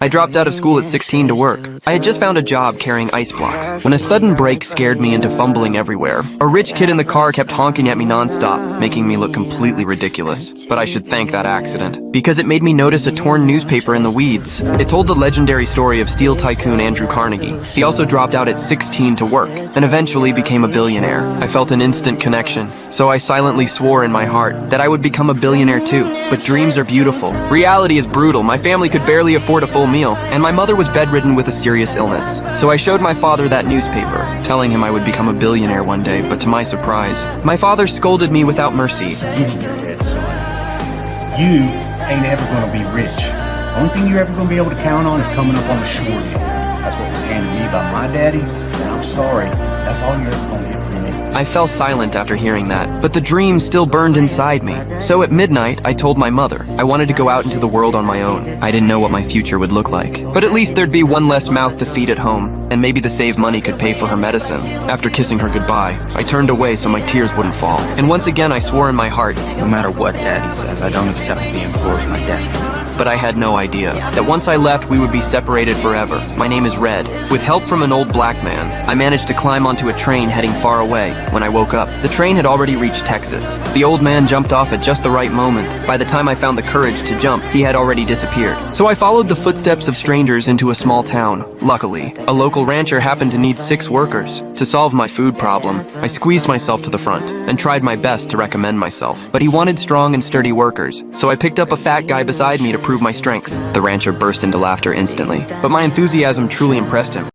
I dropped out of school at 16 to work. I had just found a job carrying ice blocks when a sudden break scared me into fumbling everywhere. A rich kid in the car kept honking at me nonstop, making me look completely ridiculous. But I should thank that accident, because it made me notice a torn newspaper in the weeds. It told the legendary story of steel tycoon Andrew Carnegie. He also dropped out at 16 to work, and eventually became a billionaire. I felt an instant connection, so I silently swore in my heart that I would become a billionaire too. But dreams are beautiful. Reality is brutal. My family could barely afford a full meal, and my mother was bedridden with a serious illness. So I showed my father that newspaper, telling him I would become a billionaire one day, but to my surprise, my father scolded me without mercy. Get in your head, son. You ain't ever gonna be rich. The only thing you're ever gonna be able to count on is coming up on the shore end. That's what was handed me by my daddy, and I'm sorry, that's all you're ever gonna get from me. I fell silent after hearing that, but the dream still burned inside me. So at midnight, I told my mother I wanted to go out into the world on my own. I didn't know what my future would look like, but at least there'd be one less mouth to feed at home, and maybe the saved money could pay for her medicine. After kissing her goodbye, I turned away so my tears wouldn't fall, and once again I swore in my heart, no matter what Daddy says, I don't accept being forced my destiny. But I had no idea that once I left, we would be separated forever. My name is Red. With help from an old black man, I managed to climb onto a train heading far away. When I woke up, the train had already reached Texas. The old man jumped off at just the right moment. By the time I found the courage to jump, he had already disappeared. So I followed the footsteps of strangers into a small town. Luckily, a local rancher happened to need 6 workers. To solve my food problem, I squeezed myself to the front and tried my best to recommend myself. But he wanted strong and sturdy workers, so I picked up a fat guy beside me to prove my strength. The rancher burst into laughter instantly, but my enthusiasm truly impressed him.